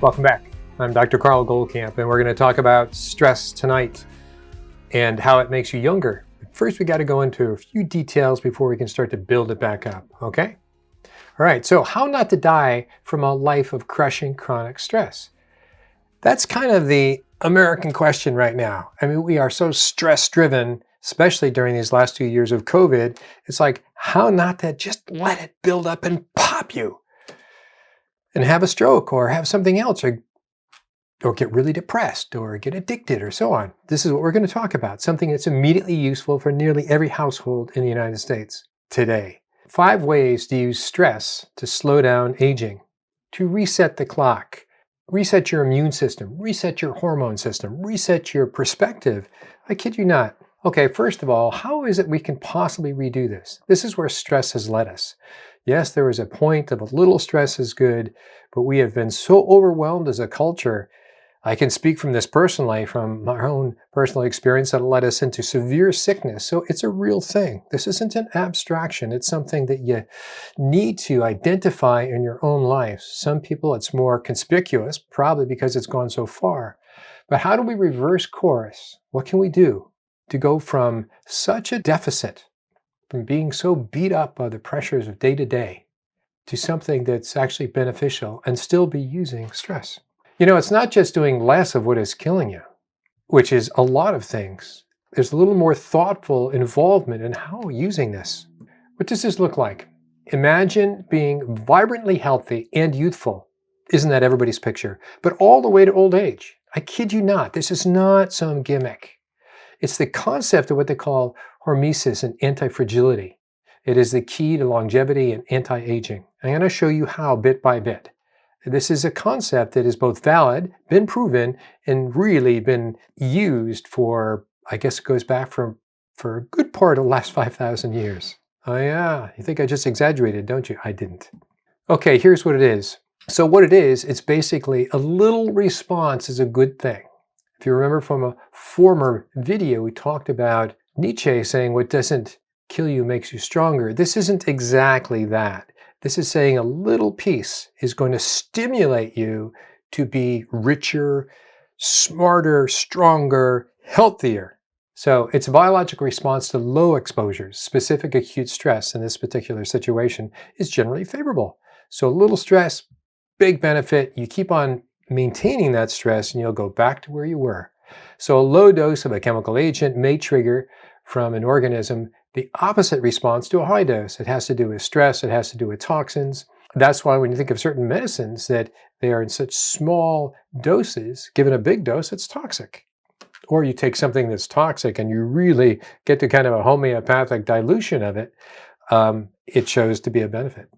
Welcome back. I'm Dr. Carl Goldkamp, and we're going to talk about stress tonight and how it makes you younger. First, we got to go into a few details before we can start to build it back up, okay? All right, so how not to die from a life of crushing chronic stress? That's kind of the American question right now. I mean, we are so stress-driven, especially during these last 2 years of COVID. It's like, how not to just let it build up and pop you and have a stroke or have something else or get really depressed or get addicted or so on. This is what we're going to talk about, something that's immediately useful for nearly every household in the United States today. 5 ways to use stress to slow down aging, to reset the clock, reset your immune system, reset your hormone system, reset your perspective. I kid you not. Okay, first of all, how is it we can possibly redo this? This is where stress has led us. Yes, there is a point of a little stress is good, but we have been so overwhelmed as a culture. I can speak from this personally, from my own personal experience, that led us into severe sickness. So it's a real thing. This isn't an abstraction. It's something that you need to identify in your own life. Some people, it's more conspicuous, probably because it's gone so far. But how do we reverse course? What can we do to go from such a deficit, from being so beat up by the pressures of day to day, to something that's actually beneficial and still be using stress? You know, it's not just doing less of what is killing you, which is a lot of things. There's a little more thoughtful involvement in how we're using this. What does this look like? Imagine being vibrantly healthy and youthful. Isn't that everybody's picture? But all the way to old age. I kid you not. This is not some gimmick. It's the concept of what they call Hormesis and anti-fragility. It is the key to longevity and anti-aging. I'm going to show you how bit by bit. This is a concept that is both valid, been proven, and really been used for, I guess it goes back for a good part of the last 5,000 years. Oh yeah, you think I just exaggerated, don't you? I didn't. Okay, here's what it is. So what it is, it's basically a little response is a good thing. If you remember from a former video, we talked about Nietzsche saying what doesn't kill you makes you stronger. This isn't exactly that. This is saying a little piece is going to stimulate you to be richer, smarter, stronger, healthier. So it's a biological response to low exposures. Specific acute stress in this particular situation is generally favorable. So a little stress, big benefit. You keep on maintaining that stress and you'll go back to where you were. So a low dose of a chemical agent may trigger from an organism the opposite response to a high dose. It has to do with stress. It has to do with toxins. That's why when you think of certain medicines that they are in such small doses, given a big dose, it's toxic. Or you take something that's toxic and you really get to kind of a homeopathic dilution of it, it shows to be a benefit.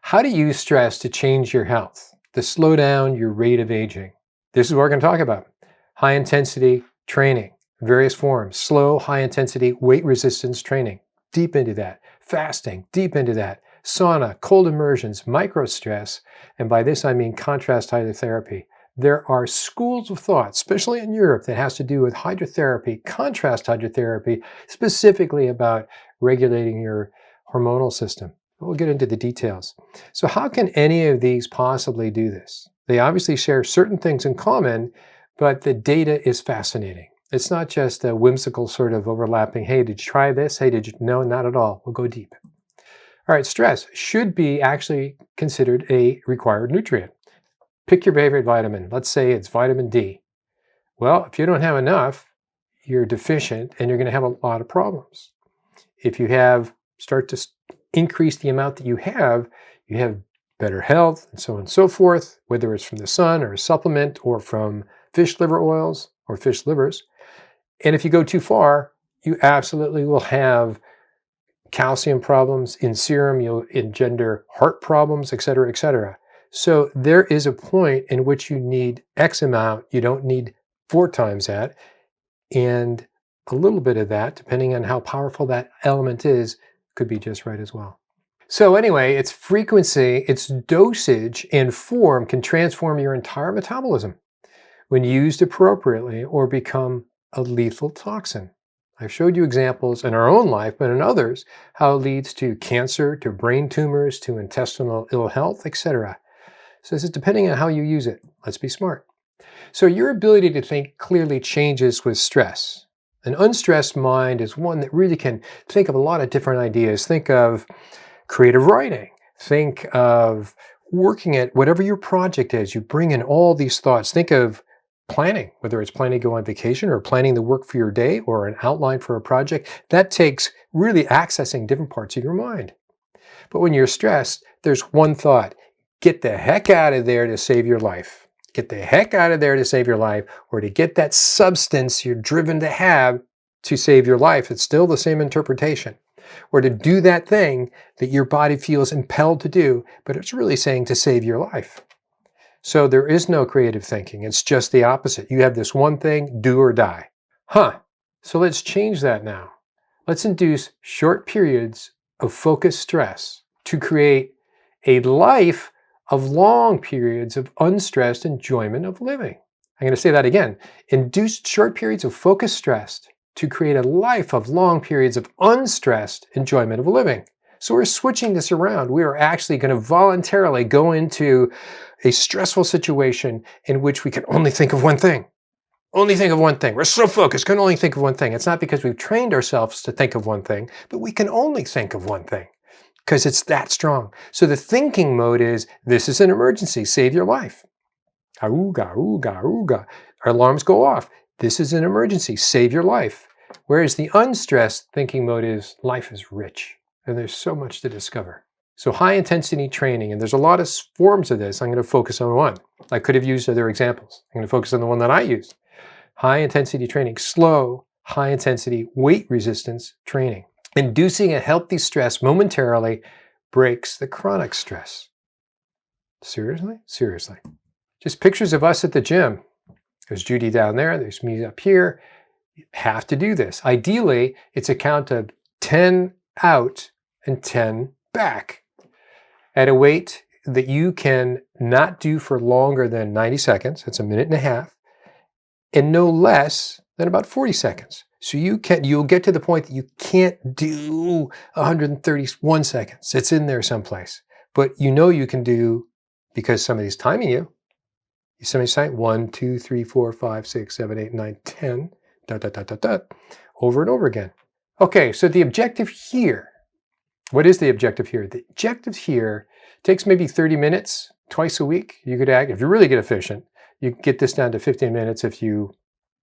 How to use stress to change your health, to slow down your rate of aging. This is what we're going to talk about. High intensity training. Various forms, slow, high-intensity, weight resistance training, deep into that. Fasting, deep into that. Sauna, cold immersions, micro-stress, and by this I mean contrast hydrotherapy. There are schools of thought, especially in Europe, that has to do with hydrotherapy, contrast hydrotherapy, specifically about regulating your hormonal system. We'll get into the details. So how can any of these possibly do this? They obviously share certain things in common, but the data is fascinating. It's not just a whimsical sort of overlapping, hey, did you try this? Hey, did you? No, not at all. We'll go deep. All right, stress should be actually considered a required nutrient. Pick your favorite vitamin. Let's say it's vitamin D. Well, if you don't have enough, you're deficient and you're going to have a lot of problems. If you start to increase the amount that you have better health and so on and so forth, whether it's from the sun or a supplement or from fish liver oils or fish livers. And if you go too far, you absolutely will have calcium problems in serum, you'll engender heart problems, et cetera, et cetera. So there is a point in which you need X amount, you don't need 4 times that, and a little bit of that, depending on how powerful that element is, could be just right as well. So anyway, its frequency, its dosage, and form can transform your entire metabolism when used appropriately or become a lethal toxin. I've showed you examples in our own life, but in others, how it leads to cancer, to brain tumors, to intestinal ill health, etc. So this is depending on how you use it. Let's be smart. So your ability to think clearly changes with stress. An unstressed mind is one that really can think of a lot of different ideas. Think of creative writing. Think of working at whatever your project is. You bring in all these thoughts. Think of planning, whether it's planning to go on vacation or planning the work for your day or an outline for a project. That takes really accessing different parts of your mind. But when you're stressed, there's one thought: get the heck out of there to save your life. Get the heck out of there to save your life, or to get that substance you're driven to have to save your life. It's still the same interpretation. Or to do that thing that your body feels impelled to do, but it's really saying to save your life. So there is no creative thinking. It's just the opposite. You have this one thing, do or die. So let's change that now. Let's induce short periods of focused stress to create a life of long periods of unstressed enjoyment of living. I'm going to say that again. Induce short periods of focused stress to create a life of long periods of unstressed enjoyment of living. So we're switching this around. We are actually going to voluntarily go into a stressful situation in which we can only think of one thing. Only think of one thing. We're so focused, can only think of one thing. It's not because we've trained ourselves to think of one thing, but we can only think of one thing because it's that strong. So the thinking mode is, this is an emergency, save your life. Auga, ooga, ooga. Our alarms go off. This is an emergency, save your life. Whereas the unstressed thinking mode is, life is rich and there's so much to discover. So high intensity training, and there's a lot of forms of this. I'm going to focus on one. I could have used other examples. I'm going to focus on the one that I used. High intensity training, slow, high intensity weight resistance training. Inducing a healthy stress momentarily breaks the chronic stress. Seriously? Seriously. Just pictures of us at the gym. There's Judy down there. There's me up here. You have to do this. Ideally, it's a count of 10 out and 10 back at a weight that you can not do for longer than 90 seconds. That's a minute and a half. And no less than about 40 seconds. So you'll get to the point that you can't do 131 seconds. It's in there someplace. But you know you can do, because somebody's timing you. Somebody's saying 1, 2, 3, 4, 5, 6, 7, 8, 9, 10, over and over again. Okay, so the objective here, what is the objective here? The objective here takes maybe 30 minutes twice a week. You could act, if you really get efficient, you can get this down to 15 minutes if you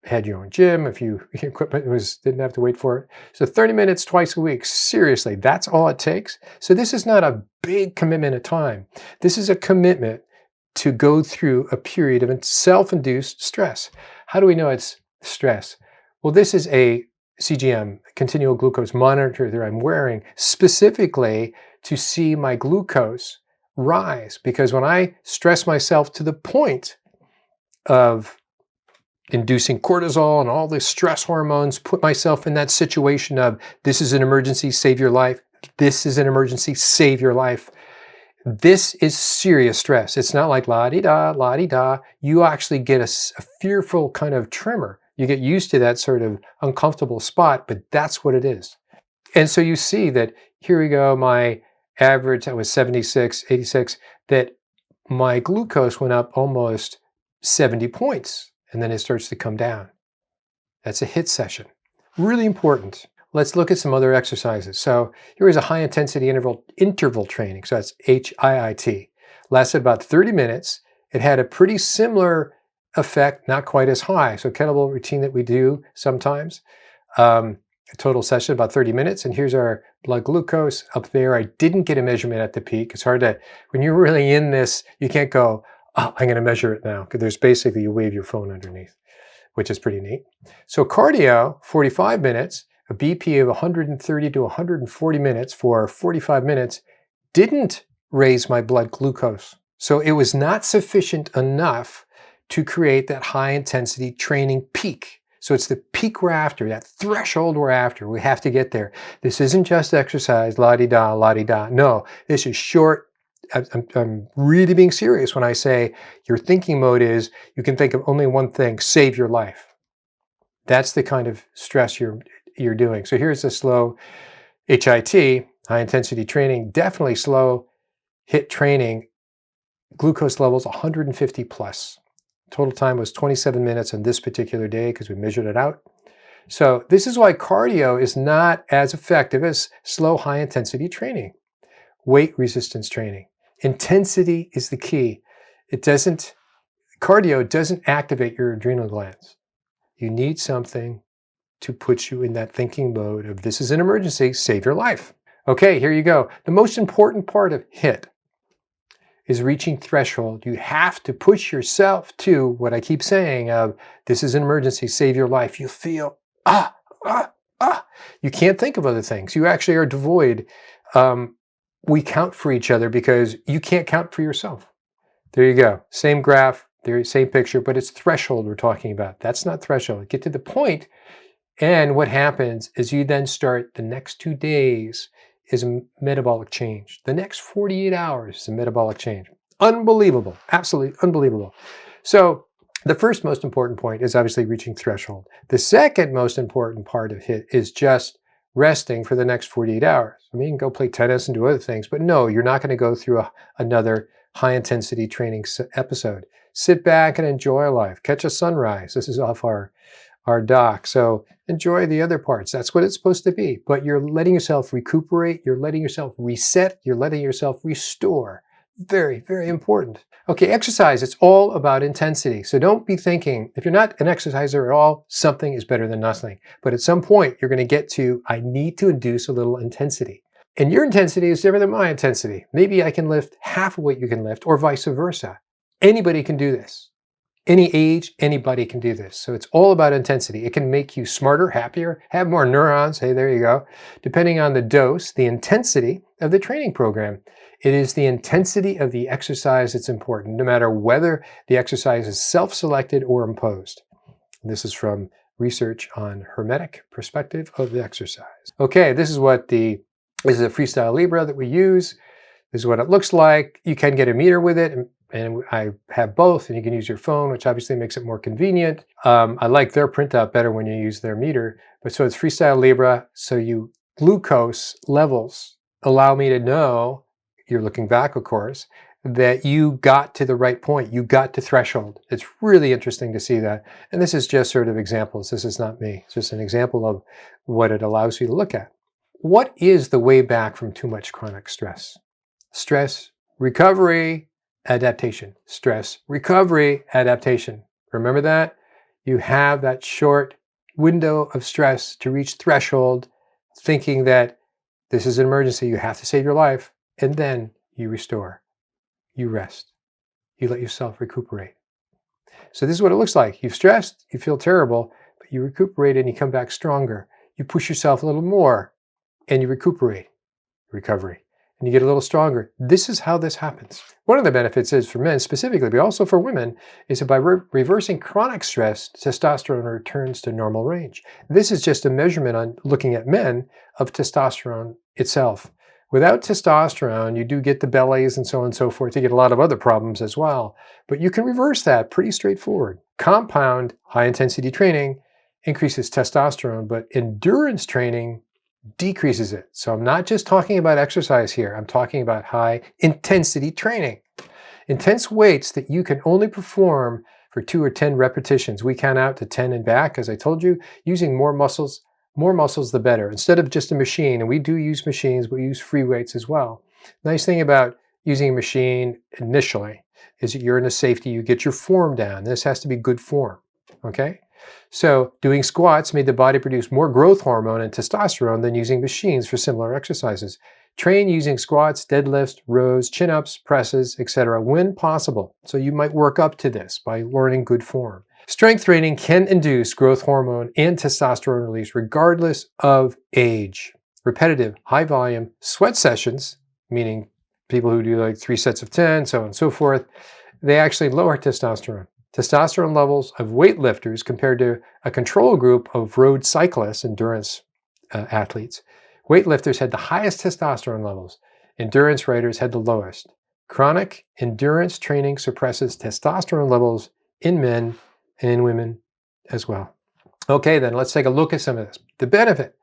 had your own gym, if your equipment didn't have to wait for it. So 30 minutes twice a week, seriously, that's all it takes. So this is not a big commitment of time. This is a commitment to go through a period of self-induced stress. How do we know it's stress? Well, this is a CGM, continual glucose monitor that I'm wearing specifically to see my glucose rise. Because when I stress myself to the point of inducing cortisol and all the stress hormones, put myself in that situation of, this is an emergency, save your life. This is an emergency, save your life. This is serious stress. It's not like la-di-da, la-di-da. You actually get a fearful kind of tremor. You get used to that sort of uncomfortable spot, but that's what it is. And so you see that, here we go, my average, that was 76, 86, that my glucose went up almost 70 points, and then it starts to come down. That's a HIIT session. Really important. Let's look at some other exercises. So here is a high intensity interval training. So that's HIIT. Lasted about 30 minutes. It had a pretty similar effect, not quite as high. So kettlebell routine that we do sometimes. A total session about 30 minutes. And here's our blood glucose up there. I didn't get a measurement at the peak. It's hard to, when you're really in this, you can't go, oh, I'm going to measure it now. Because there's basically, you wave your phone underneath, which is pretty neat. So cardio, 45 minutes. A BP of 130 to 140 minutes for 45 minutes didn't raise my blood glucose. So it was not sufficient enough to create that high intensity training peak. So it's the peak we're after, that threshold we're after. We have to get there. This isn't just exercise, la-di-da, la-di-da. No, this is short. I'm really being serious when I say your thinking mode is, you can think of only one thing, save your life. That's the kind of stress you're doing. So here's the slow HIT, high intensity training, definitely slow HIIT training glucose levels 150 plus. Total time was 27 minutes on this particular day because we measured it out. So this is why cardio is not as effective as slow, high intensity training, weight resistance training. Intensity is the key. Cardio doesn't activate your adrenal glands. You need something to put you in that thinking mode of this is an emergency, save your life. Okay, here you go. The most important part of HIIT is reaching threshold. You have to push yourself to what I keep saying of this is an emergency, save your life. You feel, You can't think of other things. You actually are devoid. We count for each other because you can't count for yourself. There you go. Same graph, same picture, but it's threshold we're talking about. That's not threshold. Get to the point, and what happens is you then start the next 2 days is a metabolic change. The next 48 hours is a metabolic change. Unbelievable. Absolutely unbelievable. So the first most important point is obviously reaching threshold. The second most important part of HIIT is just resting for the next 48 hours. I mean, you can go play tennis and do other things, but no, you're not going to go through another high-intensity training episode. Sit back and enjoy life. Catch a sunrise. This is off our dock. So enjoy the other parts. That's what it's supposed to be. But you're letting yourself recuperate. You're letting yourself reset. You're letting yourself restore. Very, very important. Okay, exercise. It's all about intensity. So don't be thinking, if you're not an exerciser at all, something is better than nothing. But at some point, you're going to get to, I need to induce a little intensity. And your intensity is different than my intensity. Maybe I can lift half of what you can lift, or vice versa. Anybody can do this. Any age, anybody can do this. So it's all about intensity. It can make you smarter, happier, have more neurons. Hey, there you go. Depending on the dose, the intensity of the training program. It is the intensity of the exercise that's important, no matter whether the exercise is self-selected or imposed. And this is from research on hermetic perspective of the exercise. Okay, this is a Freestyle Libre that we use. This is what it looks like. You can get a meter with it, and I have both, and you can use your phone, which obviously makes it more convenient. I like their printout better when you use their meter. But so it's Freestyle Libre, so glucose levels allow me to know, you're looking back, of course, that you got to the right point. You got to threshold. It's really interesting to see that. And this is just sort of examples. This is not me. It's just an example of what it allows you to look at. What is the way back from too much chronic stress? Stress, recovery, adaptation. Stress, recovery, adaptation. Remember that? You have that short window of stress to reach threshold, thinking that this is an emergency, you have to save your life, and then you restore. You rest. You let yourself recuperate. So this is what it looks like. You've stressed, you feel terrible, but you recuperate and you come back stronger. You push yourself a little more and you recuperate. Recovery. And you get a little stronger. This is how this happens. One of the benefits is for men specifically, but also for women, is that by reversing chronic stress, testosterone returns to normal range. This is just a measurement on looking at men of testosterone itself. Without testosterone, you do get the bellies and so on and so forth. You get a lot of other problems as well. But you can reverse that pretty straightforward. Compound high-intensity training increases testosterone, but endurance training decreases it. So I'm not just talking about exercise here. I'm talking about high-intensity training. Intense weights that you can only perform for 2 or 10 repetitions. We count out to 10 and back, as I told you, using more muscles the better. Instead of just a machine, and we do use machines, but we use free weights as well. Nice thing about using a machine initially is that you're in a safety, you get your form down. This has to be good form, okay? So doing squats made the body produce more growth hormone and testosterone than using machines for similar exercises. Train using squats, deadlifts, rows, chin-ups, presses, etc. when possible. So you might work up to this by learning good form. Strength training can induce growth hormone and testosterone release regardless of age. Repetitive, high volume sweat sessions, meaning people who do like 3 sets of 10, so on and so forth, they actually lower testosterone. Testosterone levels of weightlifters compared to a control group of road cyclists, endurance athletes. Weightlifters had the highest testosterone levels. Endurance riders had the lowest. Chronic endurance training suppresses testosterone levels in men and in women as well. Okay, then let's take a look at some of this. The benefit.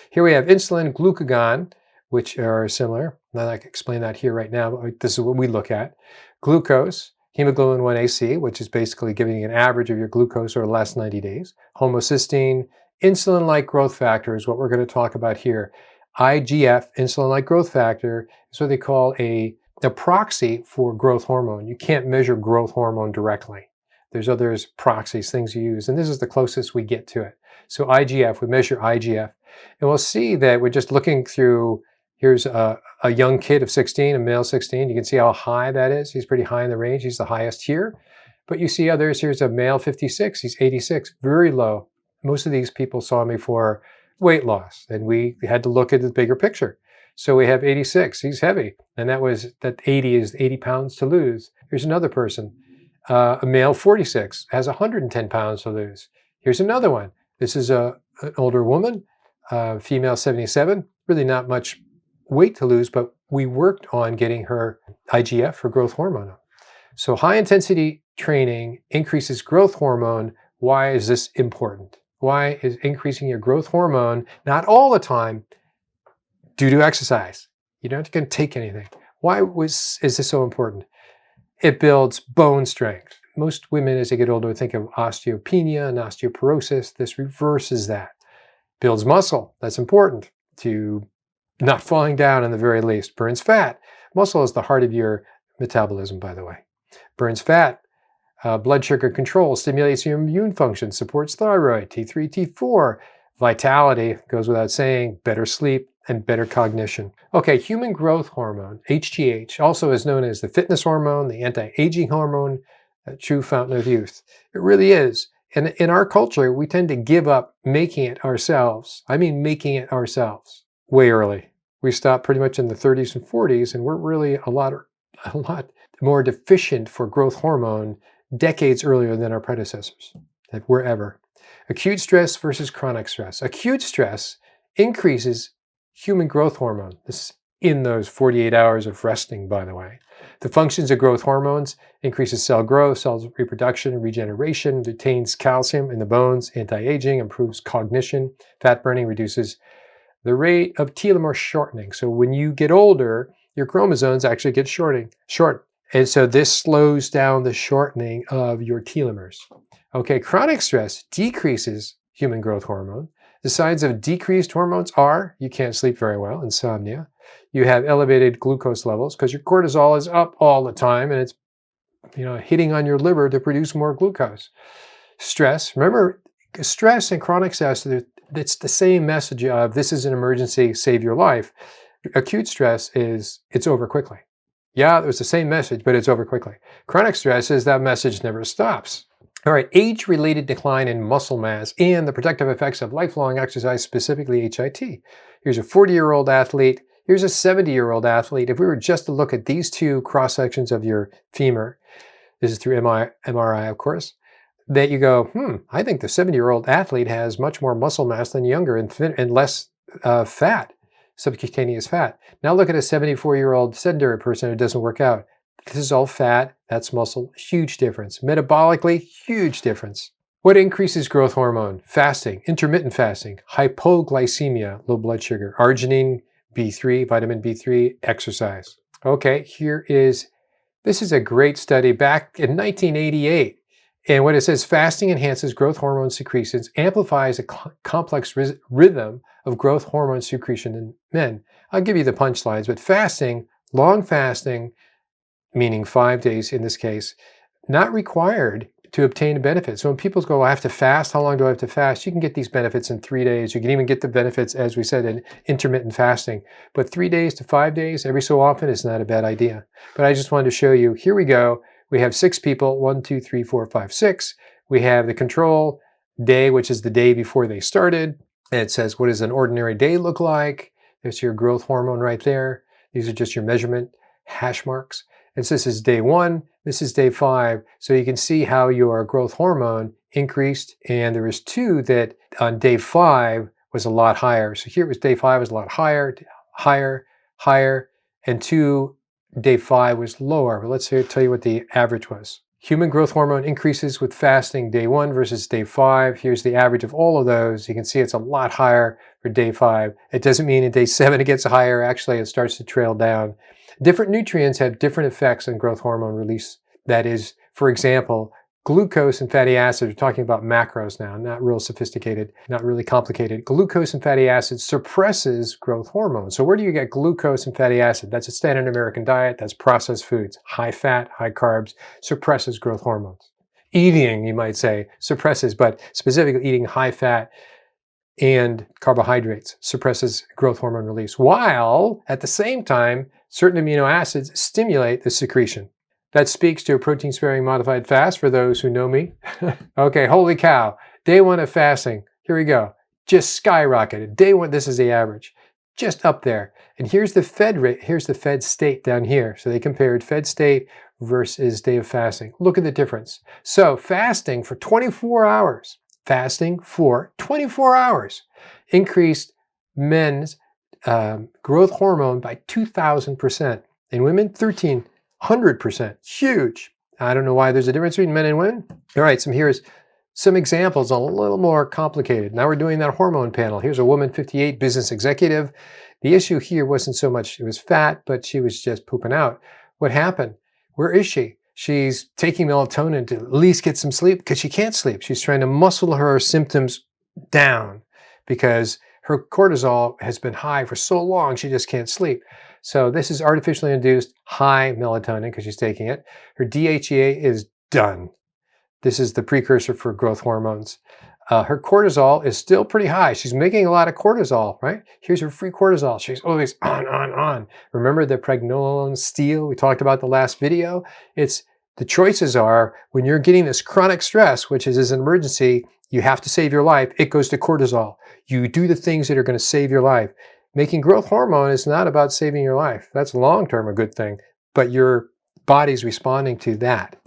Here we have insulin, glucagon, which are similar. not I can explain that here right now, but this is what we look at. Glucose, hemoglobin 1AC, which is basically giving you an average of your glucose over the last 90 days. Homocysteine, insulin-like growth factor is what we're going to talk about here. IGF, insulin-like growth factor, is what they call a proxy for growth hormone. You can't measure growth hormone directly. There's others proxies, things you use, and this is the closest we get to it. So IGF, we measure IGF, and we'll see that we're just looking through, here's a young kid of 16, a male 16. You can see how high that is. He's pretty high in the range. He's the highest here. But you see others, here's a male 56, he's 86, very low. Most of these people saw me for weight loss, and we had to look at the bigger picture. So we have 86, he's heavy, and that 80 is 80 pounds to lose. Here's another person, a male 46, has 110 pounds to lose. Here's another one. This is an older woman, female 77, really not much weight to lose, but we worked on getting her IGF, her growth hormone up. So high intensity training increases growth hormone. Why is this important? Why is increasing your growth hormone, not all the time, due to exercise? You don't have to take anything. Why is this so important? It builds bone strength. Most women, as they get older, think of osteopenia and osteoporosis. This reverses that. Builds muscle. That's important to not falling down in the very least. Burns fat. Muscle is the heart of your metabolism, by the way. Burns fat. Blood sugar control, stimulates your immune function, supports thyroid, T3, T4, vitality, goes without saying, better sleep, and better cognition. Okay, human growth hormone, HGH, also is known as the fitness hormone, the anti-aging hormone, a true fountain of youth. It really is. And in our culture, we tend to give up making it ourselves. I mean making it ourselves way early. We stop pretty much in the 30s and 40s, and we're really a lot more deficient for growth hormone decades earlier than our predecessors, if we're ever. Acute stress versus chronic stress. Acute stress increases human growth hormone. This is in those 48 hours of resting, by the way. The functions of growth hormones increases cell growth, cell reproduction, regeneration, retains calcium in the bones, anti-aging, improves cognition, fat burning, reduces the rate of telomere shortening. So when you get older, your chromosomes actually get short. And so this slows down the shortening of your telomeres. Okay, chronic stress decreases human growth hormone. The signs of decreased hormones are you can't sleep very well, insomnia. You have elevated glucose levels because your cortisol is up all the time and it's hitting on your liver to produce more glucose. Stress, remember, stress and chronic stress, it's the same message of this is an emergency, save your life. Acute stress is it's over quickly. Yeah, it was the same message, but it's over quickly. Chronic stress is that message never stops. All right, age-related decline in muscle mass and the protective effects of lifelong exercise, specifically HIT. Here's a 40-year-old athlete. Here's a 70-year-old athlete. If we were just to look at these two cross-sections of your femur, this is through MRI, of course, that you go, I think the 70-year-old athlete has much more muscle mass than younger and less fat. Subcutaneous fat. Now look at a 74-year-old sedentary person who doesn't work out. This is all fat, that's muscle, huge difference. Metabolically, huge difference. What increases growth hormone? Fasting, intermittent fasting, hypoglycemia, low blood sugar, arginine, B3, vitamin B3, exercise. Okay, this is a great study back in 1988. And what it says, fasting enhances growth hormone secretions, amplifies a complex rhythm of growth hormone secretion in men. I'll give you the punchlines, but fasting, long fasting, meaning 5 days in this case, not required to obtain a benefit. So when people go, I have to fast, how long do I have to fast? You can get these benefits in 3 days. You can even get the benefits, as we said, in intermittent fasting. But 3 days to 5 days, every so often, is not a bad idea. But I just wanted to show you, here we go. We have 6 people, 1, 2, 3, 4, 5, 6. We have the control day, which is the day before they started. And it says, what does an ordinary day look like? There's your growth hormone right there. These are just your measurement hash marks. And so this is day 1, this is day 5. So you can see how your growth hormone increased. And there was 2 that on day 5 was a lot higher. So here it was day 5 was a lot higher, higher, and 2, day 5 was lower. But let's tell you what the average was. Human growth hormone increases with fasting day 1 versus day 5. Here's the average of all of those. You can see it's a lot higher or day 5. It doesn't mean at day 7 it gets higher. Actually, it starts to trail down. Different nutrients have different effects on growth hormone release. That is, for example, glucose and fatty acids. We're talking about macros now, not real sophisticated, not really complicated. Glucose and fatty acids suppresses growth hormone. So where do you get glucose and fatty acid? That's a standard American diet. That's processed foods. High fat, high carbs, suppresses growth hormones. Eating, you might say, suppresses, but specifically eating high fat and carbohydrates suppresses growth hormone release, while at the same time, certain amino acids stimulate the secretion. That speaks to a protein-sparing modified fast for those who know me. Okay, holy cow. Day 1 of fasting. Here we go. Just skyrocketed. Day 1, this is the average. Just up there. And here's the fed rate. Here's the fed state down here. So they compared fed state versus day of fasting. Look at the difference. So fasting for 24 hours. Fasting for 24 hours increased men's growth hormone by 2,000%. In women, 1,300%. Huge. I don't know why there's a difference between men and women. All right, so here's some examples, a little more complicated. Now we're doing that hormone panel. Here's a woman, 58, business executive. The issue here wasn't so much it was fat, but she was just pooping out. What happened? Where is she? She's taking melatonin to at least get some sleep because she can't sleep. She's trying to muscle her symptoms down because her cortisol has been high for so long, she just can't sleep. So this is artificially induced high melatonin because she's taking it. Her DHEA is done. This is the precursor for growth hormones. Her cortisol is still pretty high. She's making a lot of cortisol, right? Here's her free cortisol. She's always on. Remember the pregnenolone steal we talked about the last video? The choices are when you're getting this chronic stress, which is an emergency, you have to save your life, it goes to cortisol. You do the things that are going to save your life. Making growth hormone is not about saving your life. That's long-term a good thing, but your body's responding to that.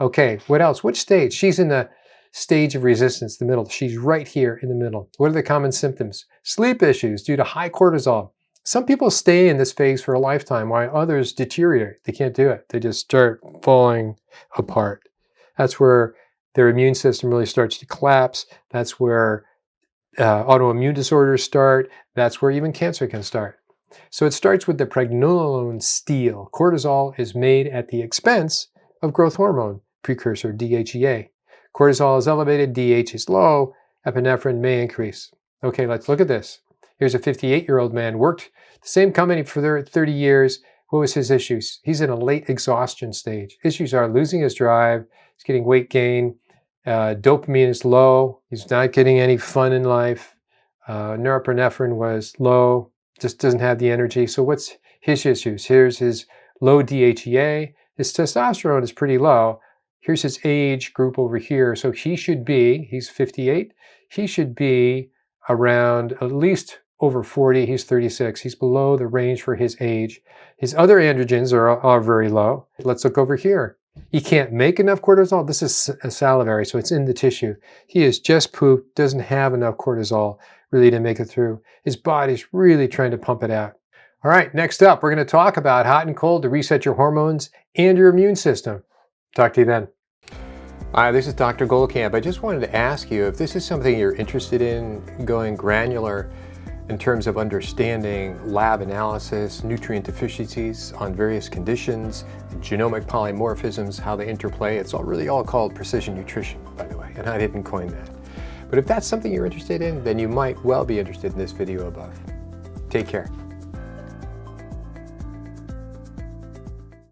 Okay, what else? Which stage? She's in the stage of resistance, the middle. She's right here in the middle. What are the common symptoms? Sleep issues due to high cortisol. Some people stay in this phase for a lifetime, while others deteriorate. They can't do it. They just start falling apart. That's where their immune system really starts to collapse. That's where autoimmune disorders start. That's where even cancer can start. So it starts with the pregnenolone steal. Cortisol is made at the expense of growth hormone, precursor DHEA. Cortisol is elevated, DH is low, epinephrine may increase. Okay, let's look at this. Here's a 58-year-old man, worked the same company for 30 years. What was his issues? He's in a late exhaustion stage. Issues are losing his drive, he's getting weight gain, dopamine is low, he's not getting any fun in life, norepinephrine was low, just doesn't have the energy. So what's his issues? Here's his low DHEA, his testosterone is pretty low. Here's his age group over here. So he's 58, he should be around at least over 40, he's 36. He's below the range for his age. His other androgens are very low. Let's look over here. He can't make enough cortisol. This is salivary, so it's in the tissue. He is just pooped, doesn't have enough cortisol really to make it through. His body's really trying to pump it out. All right, next up, we're going to talk about hot and cold to reset your hormones and your immune system. Talk to you then. Hi, this is Dr. Goldkamp. I just wanted to ask you if this is something you're interested in, going granular in terms of understanding lab analysis, nutrient deficiencies on various conditions, genomic polymorphisms, how they interplay. It's really all called precision nutrition, by the way, and I didn't coin that. But if that's something you're interested in, then you might well be interested in this video above. Take care.